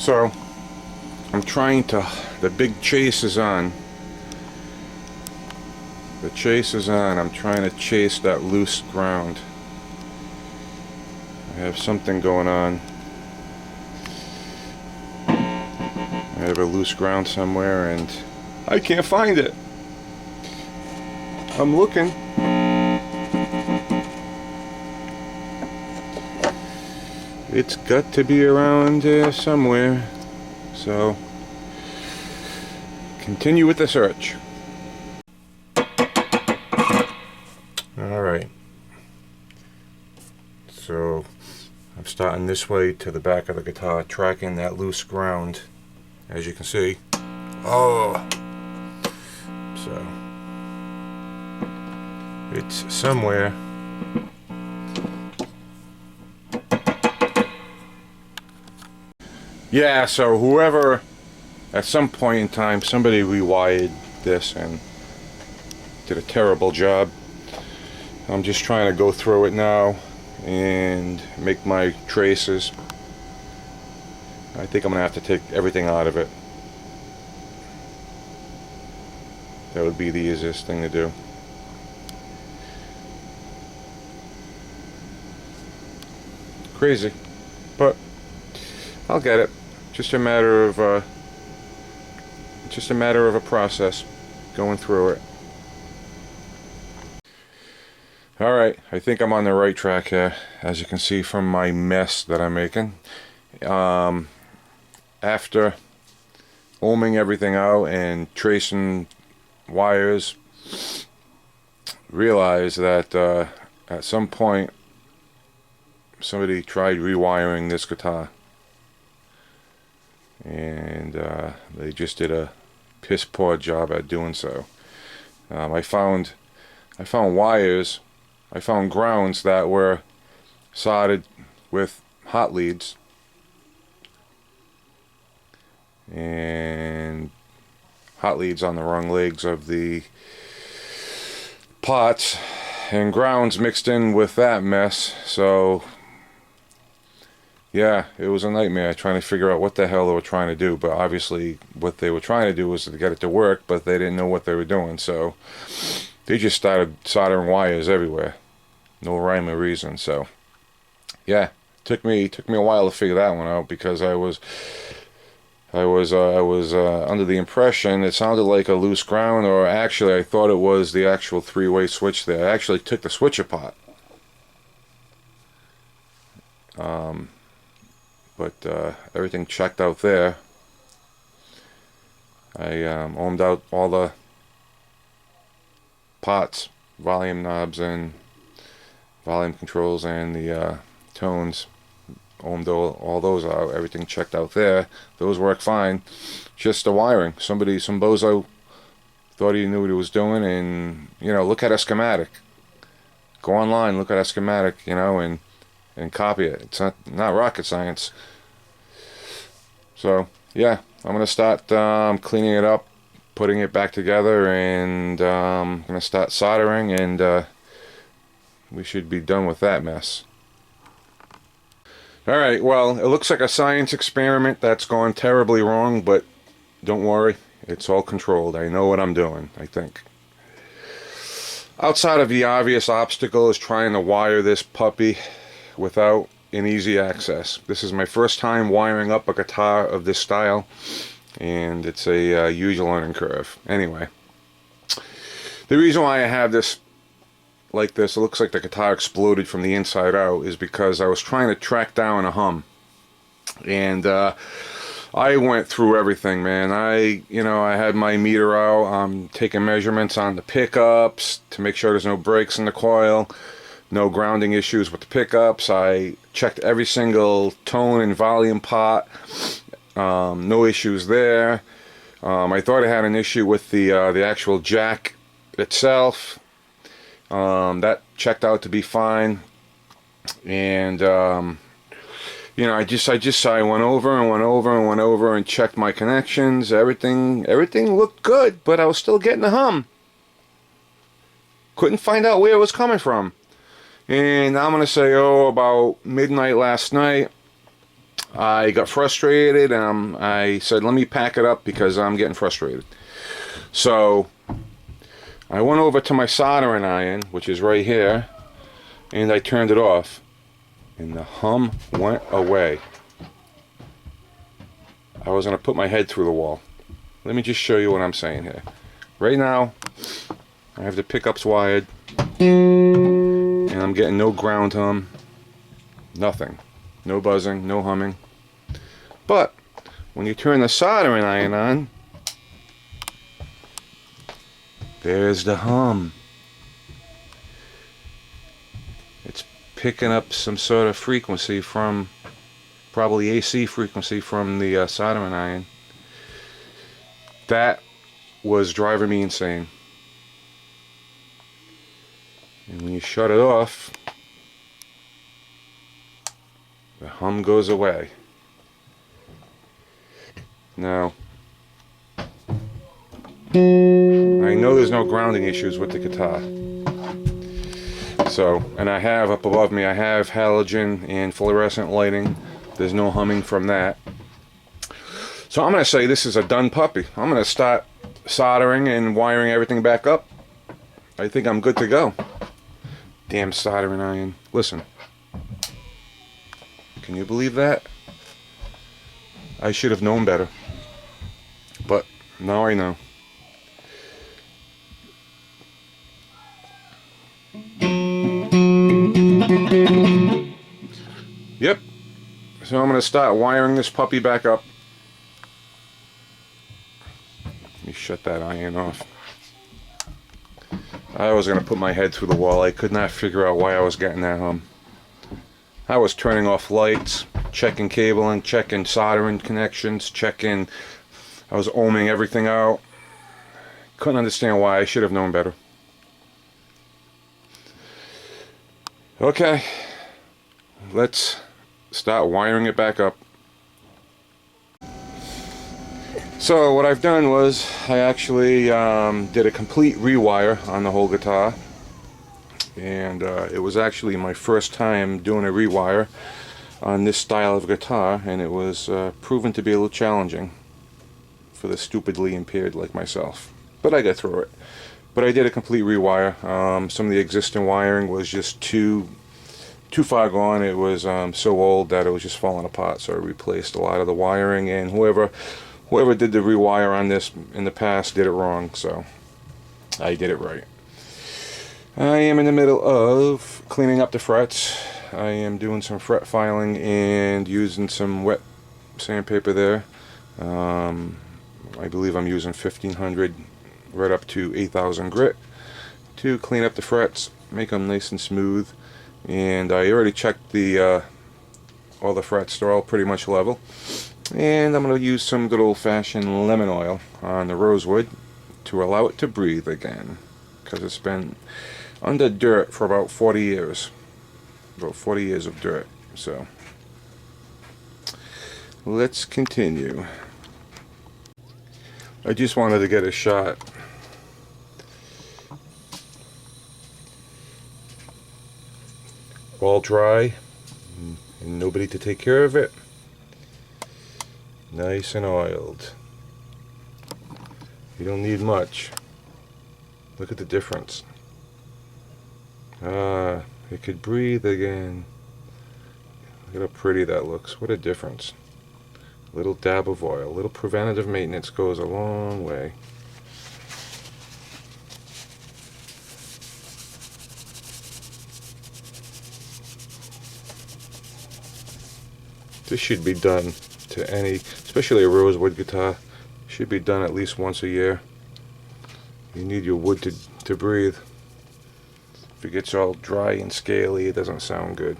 So I'm trying to, the big chase is on. The chase is on. I'm trying to chase that loose ground. I have something going on. I have a loose ground somewhere and I can't find it. I'm looking. It's got to be around somewhere. So, continue with the search. Alright. So, I'm starting this way to the back of the guitar, tracking that loose ground, as you can see. Oh! So, it's somewhere. Yeah, so whoever, at some point in time, somebody rewired this and did a terrible job. I'm just trying to go through it now and make my traces. I think I'm going to have to take everything out of it. That would be the easiest thing to do. Crazy, but I'll get it. Just a matter of a process going through it. Alright, I think I'm on the right track here, as you can see from my mess that I'm making. After ohming everything out and tracing wires, realized that at some point somebody tried rewiring this guitar. And they just did a piss poor job at doing so. I found wires, I found grounds that were soldered with hot leads, and hot leads on the wrong legs of the pots, and grounds mixed in with that mess. So yeah, it was a nightmare trying to figure out what the hell they were trying to do. But obviously what they were trying to do was to get it to work, but they didn't know what they were doing. So they just started soldering wires everywhere. No rhyme or reason. So yeah, took me a while to figure that one out, because I was under the impression it sounded like a loose ground, or actually I thought it was the actual three-way switch there. I actually took the switch apart. But everything checked out there. I ohmed out all the pots, volume knobs and volume controls, and the tones. Ohmed all those out. Everything checked out there. Those work fine. Just the wiring. Some bozo thought he knew what he was doing, and look at a schematic. Go online, look at a schematic, and copy it. It's not rocket science. So yeah, I'm gonna start cleaning it up, putting it back together, and I'm gonna start soldering, and we should be done with that mess. Alright, well, it looks like a science experiment that's gone terribly wrong, but don't worry, it's all controlled. I know what I'm doing, I think. Outside of the obvious obstacle is trying to wire this puppy without an easy access. This is my first time wiring up a guitar of this style, and it's a huge learning curve. Anyway, the reason why I have this like this, it looks like the guitar exploded from the inside out, is because I was trying to track down a hum, and I went through everything, man. I had my meter out. I'm taking measurements on the pickups to make sure there's no breaks in the coil, no grounding issues with the pickups. I checked every single tone and volume pot. No issues there. I thought I had an issue with the actual jack itself. That checked out to be fine. And I went over and checked my connections. Everything looked good, but I was still getting a hum. Couldn't find out where it was coming from. And I'm going to say, about midnight last night, I got frustrated, and I said, let me pack it up because I'm getting frustrated. So I went over to my soldering iron, which is right here, and I turned it off, and the hum went away. I was going to put my head through the wall. Let me just show you what I'm saying here. Right now, I have the pickups wired, and I'm getting no ground hum, nothing. No buzzing, no humming. But when you turn the soldering iron on, there's the hum. It's picking up some sort of frequency from, probably AC frequency from the soldering iron. That was driving me insane. And when you shut it off, the hum goes away. Now, I know there's no grounding issues with the guitar. So, and I have up above me, I have halogen and fluorescent lighting. There's no humming from that. So I'm going to say this is a done puppy. I'm going to start soldering and wiring everything back up. I think I'm good to go. Damn soldering iron. Listen. Can you believe that? I should have known better. But now I know. Yep. So I'm going to start wiring this puppy back up. Let me shut that iron off. I was going to put my head through the wall. I could not figure out why I was getting that hum. I was turning off lights, checking cabling, checking soldering connections, checking. I was ohming everything out. Couldn't understand why. I should have known better. Okay. Let's start wiring it back up. So what I've done was I actually did a complete rewire on the whole guitar, and it was actually my first time doing a rewire on this style of guitar, and it was proven to be a little challenging for the stupidly impaired like myself, but I got through it. But I did a complete rewire. Some of the existing wiring was just too far gone. It was so old that it was just falling apart, so I replaced a lot of the wiring, and whoever did the rewire on this in the past did it wrong, so I did it right. I am in the middle of cleaning up the frets. I am doing some fret filing and using some wet sandpaper there. I believe I'm using 1500 right up to 8000 grit to clean up the frets, make them nice and smooth. And I already checked the all the frets, they're all pretty much level. And I'm going to use some good old-fashioned lemon oil on the rosewood to allow it to breathe again, because it's been under dirt for about 40 years. About 40 years of dirt. So let's continue. I just wanted to get a shot. All dry and nobody to take care of it. Nice and oiled. You don't need much. Look at the difference. Ah, it could breathe again. Look at how pretty that looks. What a difference. A little dab of oil, a little preventative maintenance goes a long way. This should be done to any, especially a rosewood guitar, should be done at least once a year. You need your wood to breathe. If it gets all dry and scaly, it doesn't sound good.